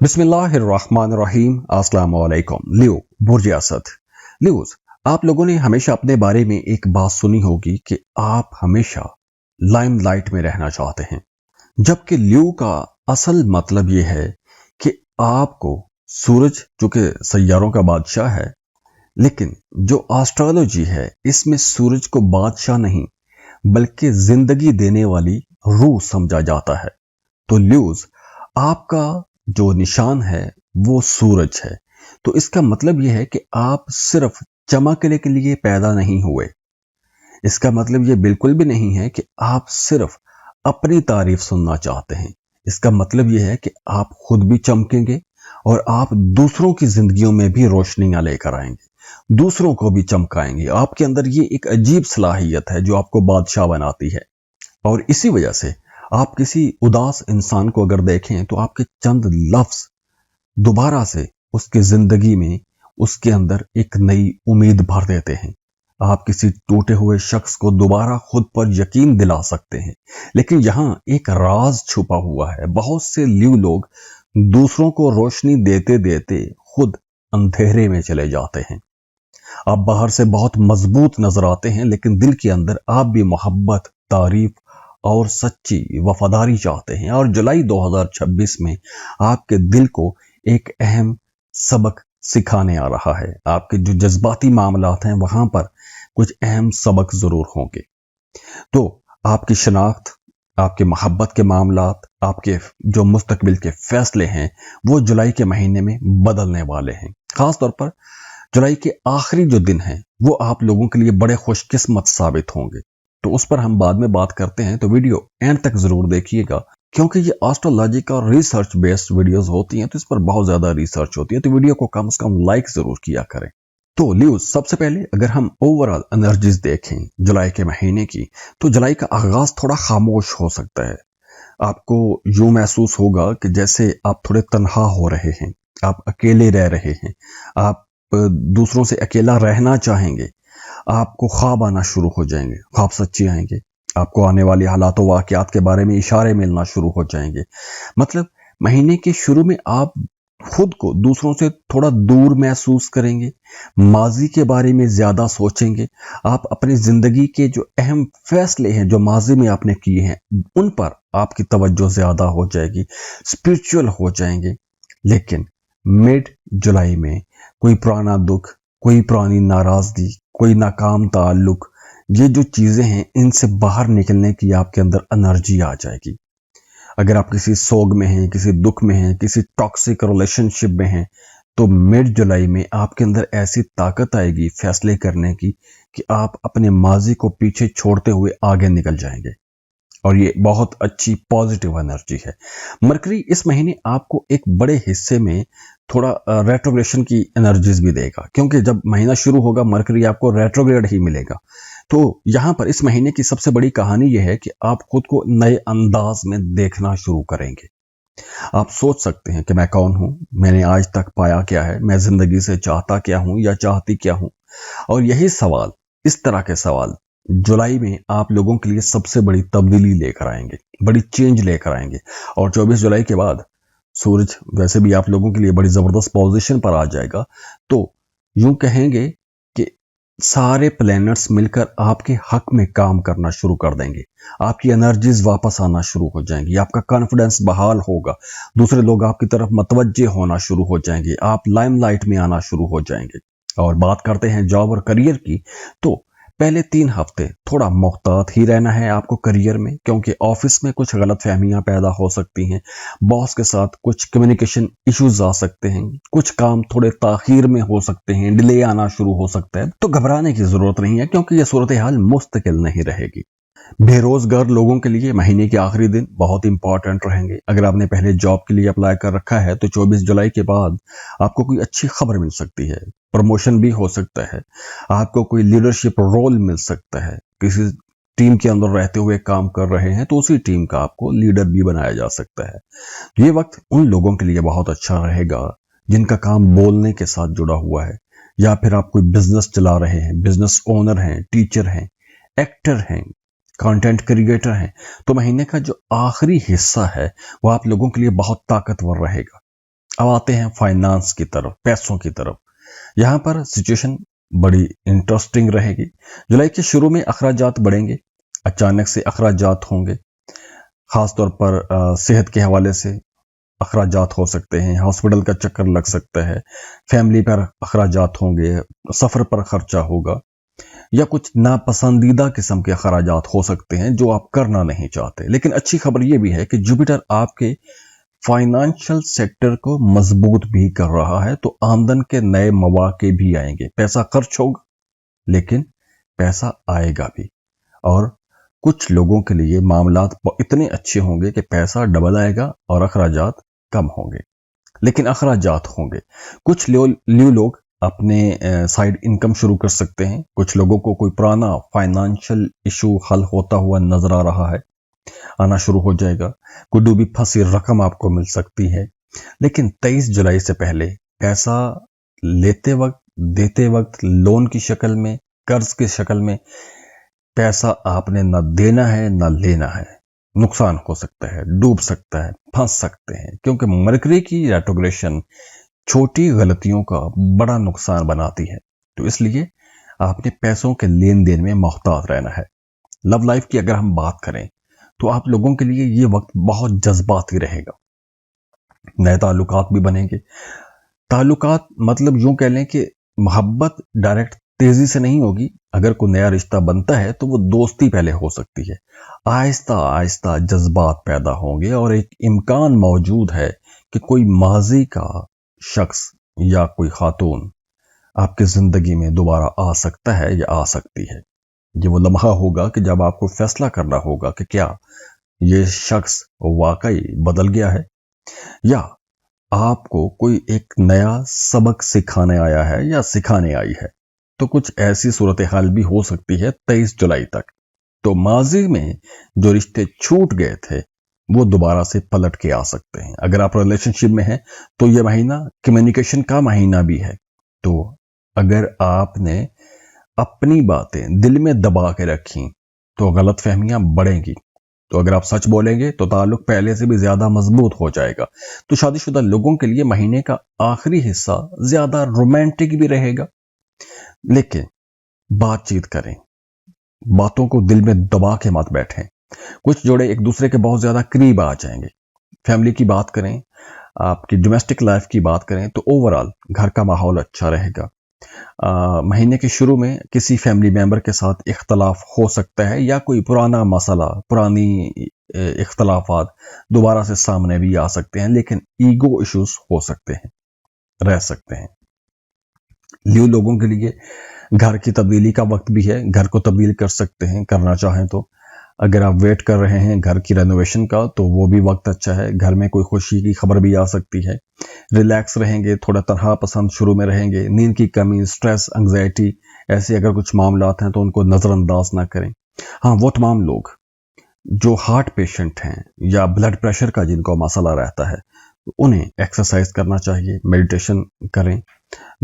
बिस्मिल्लाहिर्रहमानिर्रहीम। अस्सलाम वालेकुम। लियो बुर्ज असद। लियोज, आप लोगों ने हमेशा अपने बारे में एक बात सुनी होगी कि आप हमेशा लाइमलाइट में रहना चाहते हैं, जबकि लियो का असल मतलब यह है कि आपको सूरज, जो कि सैयारों का बादशाह है, लेकिन जो एस्ट्रोलॉजी है इसमें सूरज को बादशाह नहीं बल्कि जिंदगी देने वाली रूह समझा जाता है। तो ल्यूज, आपका जो निशान है वो सूरज है। तो इसका मतलब यह है कि आप सिर्फ चमकने के लिए पैदा नहीं हुए। इसका मतलब यह बिल्कुल भी नहीं है कि आप सिर्फ अपनी तारीफ सुनना चाहते हैं। इसका मतलब यह है कि आप खुद भी चमकेंगे और आप दूसरों की जिंदगियों में भी रोशनियां लेकर आएंगे, दूसरों को भी चमकाएंगे। आपके अंदर ये एक अजीब सलाहियत है जो आपको बादशाह बनाती है। और इसी वजह से आप किसी उदास इंसान को अगर देखें तो आपके चंद लफ्ज दोबारा से उसकी जिंदगी में, उसके अंदर एक नई उम्मीद भर देते हैं। आप किसी टूटे हुए शख्स को दोबारा खुद पर यकीन दिला सकते हैं। लेकिन यहाँ एक राज छुपा हुआ है। बहुत से ल्यू लोग दूसरों को रोशनी देते देते खुद अंधेरे में चले जाते हैं। आप बाहर से बहुत मजबूत नजर आते हैं, लेकिन दिल के अंदर आप भी मोहब्बत, तारीफ और सच्ची वफादारी चाहते हैं। और जुलाई 2026 में आपके दिल को एक अहम सबक सिखाने आ रहा है। आपके जो जज्बाती मामलात हैं वहां पर कुछ अहम सबक जरूर होंगे। तो आपकी शनाख्त, आपके मोहब्बत के मामलात, आपके जो मुस्तकबिल के फैसले हैं वो जुलाई के महीने में बदलने वाले हैं। खासतौर पर जुलाई के आखिरी जो दिन हैं वो आप लोगों के लिए बड़े खुशकिस्मत साबित होंगे। तो उस पर हम बाद में बात करते हैं, तो वीडियो एंड तक जरूर देखिएगा, क्योंकि ये एस्ट्रोलॉजी का रिसर्च बेस्ड वीडियोस होती हैं, तो इस पर बहुत ज्यादा रिसर्च होती है। तो वीडियो को कम से कम लाइक जरूर किया करें। तो ल्यूज, सबसे पहले अगर हम ओवरऑल एनर्जीज देखें जुलाई के महीने की, तो जुलाई का आगाज थोड़ा खामोश हो सकता है। आपको यूं महसूस होगा कि जैसे आप थोड़े तन्हा हो रहे हैं, आप अकेले रह रहे हैं, आप दूसरों से अकेला रहना चाहेंगे। आपको ख्वाब आना शुरू हो जाएंगे, ख्वाब सच्चे आएंगे। आपको आने वाली हालात वाकयात के बारे में इशारे मिलना शुरू हो जाएंगे। मतलब महीने के शुरू में आप खुद को दूसरों से थोड़ा दूर महसूस करेंगे, माजी के बारे में ज्यादा सोचेंगे। आप अपनी जिंदगी के जो अहम फैसले हैं जो माजी में आपने किए हैं उन पर आपकी तवज्जो ज्यादा हो जाएगी, स्पिरिचुअल हो जाएंगे। लेकिन मिड जुलाई में कोई पुराना दुख, कोई पुरानी नाराजगी, कोई नाकाम ताल्लुक, ये जो चीजें हैं इनसे बाहर निकलने की आपके अंदर एनर्जी आ जाएगी। अगर आप किसी सोग में हैं, किसी दुख में हैं, किसी टॉक्सिक रिलेशनशिप में हैं, तो मिड जुलाई में आपके अंदर ऐसी ताकत आएगी फैसले करने की कि आप अपने माजी को पीछे छोड़ते हुए आगे निकल जाएंगे। और ये बहुत अच्छी पॉजिटिव एनर्जी है। मरकरी इस महीने आपको एक बड़े हिस्से में थोड़ा रेट्रोग्रेशन की एनर्जीज भी देगा, क्योंकि जब महीना शुरू होगा मरकरी आपको रेट्रोग्रेड ही मिलेगा। तो यहां पर इस महीने की सबसे बड़ी कहानी यह है कि आप खुद को नए अंदाज में देखना शुरू करेंगे। आप सोच सकते हैं कि मैं कौन हूं, मैंने आज तक पाया क्या है, मैं जिंदगी से चाहता क्या हूं या चाहती क्या हूं। और यही सवाल, इस तरह के सवाल जुलाई में आप लोगों के लिए सबसे बड़ी तब्दीली लेकर आएंगे, बड़ी चेंज लेकर आएंगे। और 24 जुलाई के बाद सूरज वैसे भी आप लोगों के लिए बड़ी जबरदस्त पोजीशन पर आ जाएगा। तो यूं कहेंगे कि सारे प्लैनेट्स मिलकर आपके हक में काम करना शुरू कर देंगे। आपकी एनर्जीज वापस आना शुरू हो जाएंगी, आपका कॉन्फिडेंस बहाल होगा, दूसरे लोग आपकी तरफ मतवज्जे होना शुरू हो जाएंगे, आप लाइमलाइट में आना शुरू हो जाएंगे। और बात करते हैं जॉब और करियर की, तो पहले 3 हफ्ते थोड़ा मुहतात ही रहना है आपको करियर में, क्योंकि ऑफिस में कुछ गलत फहमियां पैदा हो सकती हैं, बॉस के साथ कुछ कम्युनिकेशन इश्यूज आ सकते हैं, कुछ काम थोड़े ताखीर में हो सकते हैं, डिले आना शुरू हो सकता है। तो घबराने की जरूरत नहीं है, क्योंकि यह सूरत हाल मुस्तकिल नहीं रहेगी। बेरोजगार लोगों के लिए महीने के आखिरी दिन बहुत इंपॉर्टेंट रहेंगे। अगर आपने पहले जॉब के लिए अप्लाई कर रखा है तो 24 जुलाई के बाद आपको कोई अच्छी खबर मिल सकती है, प्रमोशन भी हो सकता है, आपको कोई लीडरशिप रोल मिल सकता है। किसी टीम के अंदर रहते हुए काम कर रहे हैं तो उसी टीम का आपको लीडर भी बनाया जा सकता है। ये वक्त उन लोगों के लिए बहुत अच्छा रहेगा जिनका काम बोलने के साथ जुड़ा हुआ है, या फिर आप कोई बिजनेस चला रहे हैं, बिजनेस ओनर हैं, टीचर हैं, एक्टर हैं, कंटेंट क्रिएटर हैं। तो महीने का जो आखिरी हिस्सा है वो आप लोगों के लिए बहुत ताकतवर रहेगा। अब आते हैं फाइनेंस की तरफ, पैसों की तरफ। यहाँ पर सिचुएशन बड़ी इंटरेस्टिंग रहेगी। जुलाई के शुरू में अखराजात बढ़ेंगे, अचानक से अखराजात होंगे, खासतौर पर सेहत के हवाले से अखराजात हो सकते हैं, हॉस्पिटल का चक्कर लग सकता है, फैमिली पर अखराजात होंगे, सफर पर खर्चा होगा, या कुछ नापसंदीदा किस्म के अखराजात हो सकते हैं जो आप करना नहीं चाहते। लेकिन अच्छी खबर यह भी है कि जुपिटर आपके फाइनेंशियल सेक्टर को मजबूत भी कर रहा है, तो आमदन के नए मौके भी आएंगे। पैसा खर्च होगा लेकिन पैसा आएगा भी, और कुछ लोगों के लिए मामलात इतने अच्छे होंगे कि पैसा डबल आएगा और अखराजात कम होंगे, लेकिन अखराजात होंगे। कुछ न्यू लोग अपने साइड इनकम शुरू कर सकते हैं। कुछ लोगों को कोई पुराना फाइनेंशियल इशू हल होता हुआ नजर आ रहा है, आना शुरू हो जाएगा। कोई डूबी फंसी रकम आपको मिल सकती है। लेकिन 23 जुलाई से पहले पैसा लेते वक्त, देते वक्त, लोन की शक्ल में, कर्ज की शक्ल में पैसा आपने न देना है न लेना है। नुकसान हो सकता है, डूब सकता है, फंस सकते हैं, क्योंकि मरकरी की रेट्रोग्रेशन छोटी गलतियों का बड़ा नुकसान बनाती है। तो इसलिए आपने पैसों के लेन देन में मोहतात रहना है। लव लाइफ की अगर हम बात करें तो आप लोगों के लिए ये वक्त बहुत जज्बाती रहेगा। नए ताल्लुकात भी बनेंगे। ताल्लुकात मतलब यूं कह लें कि मोहब्बत डायरेक्ट तेजी से नहीं होगी। अगर कोई नया रिश्ता बनता है तो वो दोस्ती पहले हो सकती है। आहिस्ता आहिस्ता जज्बात पैदा होंगे और एक इम्कान मौजूद है कि कोई माजी का शख्स या कोई खातून आपकी जिंदगी में दोबारा आ सकता है या आ सकती है। ये वो लम्हा होगा कि जब आपको फैसला करना होगा कि क्या ये शख्स वाकई बदल गया है या आपको कोई एक नया सबक सिखाने आया है या सिखाने आई है। तो कुछ ऐसी सूरत हाल भी हो सकती है 23 जुलाई तक। तो माजी में जो रिश्ते छूट गए थे वो दोबारा से पलट के आ सकते हैं। अगर आप रिलेशनशिप में हैं तो ये महीना कम्युनिकेशन का महीना भी है। तो अगर आपने अपनी बातें दिल में दबा के रखी तो गलत फहमियां बढ़ेंगी। तो अगर आप सच बोलेंगे तो ताल्लुक पहले से भी ज्यादा मजबूत हो जाएगा। तो शादीशुदा लोगों के लिए महीने का आखिरी हिस्सा ज्यादा रोमांटिक भी रहेगा। लेकिन बातचीत करें, बातों को दिल में दबा के मत बैठें। कुछ जोड़े एक दूसरे के बहुत ज्यादा करीब आ जाएंगे। फैमिली की बात करें, आपकी डोमेस्टिक लाइफ की बात करें तो ओवरऑल घर का माहौल अच्छा रहेगा। महीने के शुरू में किसी फैमिली मेंबर के साथ इख्तलाफ हो सकता है या कोई पुराना मसला, पुरानी इख्तलाफात दोबारा से सामने भी आ सकते हैं, लेकिन ईगो इश्यूज हो सकते हैं, रह सकते हैं। लियो लोगों के लिए घर की तब्दीली का वक्त भी है। घर को तब्दील कर सकते हैं करना चाहें तो। अगर आप वेट कर रहे हैं घर की रेनोवेशन का तो वो भी वक्त अच्छा है। घर में कोई खुशी की खबर भी आ सकती है। रिलैक्स रहेंगे, थोड़ा तरह पसंद शुरू में रहेंगे। नींद की कमी, स्ट्रेस, एंग्जाइटी, ऐसे अगर कुछ मामलात हैं तो उनको नजरअंदाज ना करें। हाँ, वो तमाम लोग जो हार्ट पेशेंट हैं या ब्लड प्रेशर का जिनको मसला रहता है उन्हें एक्सरसाइज करना चाहिए, मेडिटेशन करें,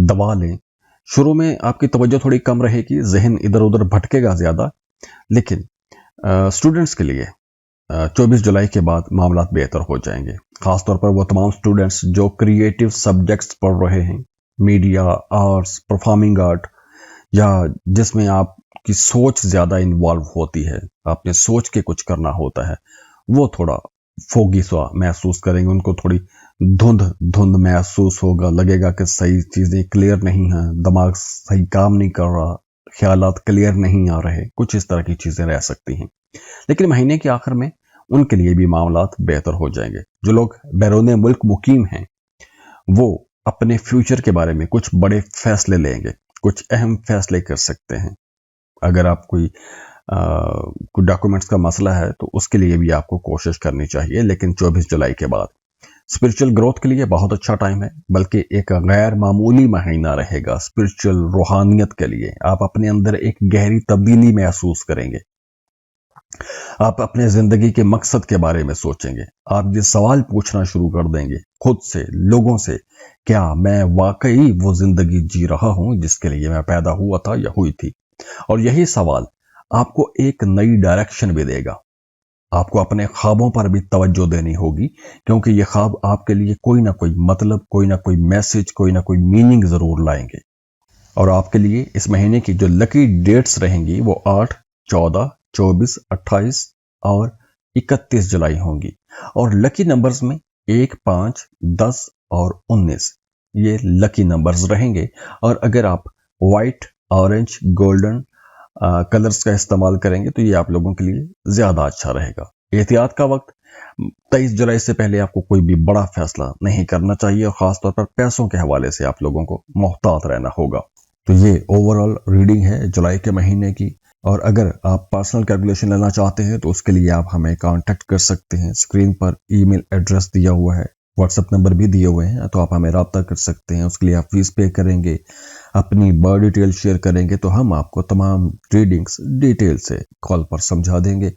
दवा लें। शुरू में आपकी तवज्जो थोड़ी कम रहेगी, जहन इधर उधर भटकेगा ज्यादा। लेकिन स्टूडेंट्स के लिए 24 जुलाई के बाद मामलात बेहतर हो जाएंगे। खासतौर पर वो तमाम स्टूडेंट्स जो क्रिएटिव सब्जेक्ट्स पढ़ रहे हैं, मीडिया, आर्ट्स, परफॉर्मिंग आर्ट, या जिसमें आपकी सोच ज्यादा इन्वॉल्व होती है, आपने सोच के कुछ करना होता है, वो थोड़ा फोगी सा महसूस करेंगे। उनको थोड़ी धुंध महसूस होगा, लगेगा कि सही चीजें क्लियर नहीं है, दिमाग सही काम नहीं कर रहा, ख्यालात क्लियर नहीं आ रहे, कुछ इस तरह की चीजें रह सकती हैं। लेकिन महीने के आखिर में उनके लिए भी मामलात बेहतर हो जाएंगे। जो लोग बैरून मुल्क मुकीम हैं वो अपने फ्यूचर के बारे में कुछ बड़े फैसले लेंगे, कुछ अहम फैसले कर सकते हैं। अगर आप कोई डॉक्यूमेंट्स का मसला है तो उसके लिए भी आपको कोशिश करनी चाहिए। लेकिन 24 जुलाई के बाद स्पिरिचुअल ग्रोथ के लिए बहुत अच्छा टाइम है, बल्कि एक गैर मामूली महीना रहेगा स्पिरिचुअल रूहानियत के लिए। आप अपने अंदर एक गहरी तब्दीली महसूस करेंगे। आप अपने जिंदगी के मकसद के बारे में सोचेंगे। आप ये सवाल पूछना शुरू कर देंगे खुद से, लोगों से, क्या मैं वाकई वो जिंदगी जी रहा हूं जिसके लिए मैं पैदा हुआ था या हुई थी। और यही सवाल आपको एक नई डायरेक्शन भी देगा। آپ کو اپنے خوابوں پر بھی توجہ دینی ہوگی، کیونکہ یہ خواب آپ کے لیے کوئی نہ کوئی مطلب، کوئی نہ کوئی میسج، کوئی نہ کوئی میننگ ضرور لائیں گے۔ اور آپ کے لیے اس مہینے کی جو لکی ڈیٹس رہیں گی وہ 8، 14، 24، 28 اور 31 جولائی ہوں گی۔ اور لکی نمبرز میں 1، 5، 10 اور 19 یہ لکی نمبرز رہیں گے۔ اور اگر آپ وائٹ، اورنج، گولڈن کلرز کا استعمال کریں گے تو یہ آپ لوگوں کے لیے زیادہ اچھا رہے گا۔ احتیاط کا وقت، 23 جولائی سے پہلے آپ کو کوئی بھی بڑا فیصلہ نہیں کرنا چاہیے، اور خاص طور پر پیسوں کے حوالے سے آپ لوگوں کو محتاط رہنا ہوگا۔ تو یہ اوورآل ریڈنگ ہے جولائی کے مہینے کی۔ اور اگر آپ پرسنل کیلکولیشن لینا چاہتے ہیں تو اس کے لیے آپ ہمیں کانٹیکٹ کر سکتے ہیں۔ اسکرین پر ای میل ایڈریس دیا ہوا ہے، واٹس ایپ نمبر بھی دیے ہوئے ہیں، تو آپ ہمیں رابطہ کر سکتے ہیں۔ اس کے لیے آپ فیس پے کریں گے، اپنی برتھ ڈیٹیل شیئر کریں گے تو ہم آپ کو تمام ریڈنگز ڈیٹیل سے کال پر سمجھا دیں گے۔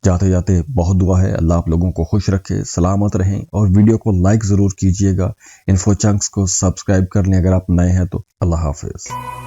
جاتے جاتے بہت دعا ہے، اللہ آپ لوگوں کو خوش رکھے، سلامت رہیں، اور ویڈیو کو لائک ضرور کیجئے گا۔ انفو چنکس کو سبسکرائب کر لیں اگر آپ نئے ہیں تو۔ اللہ حافظ۔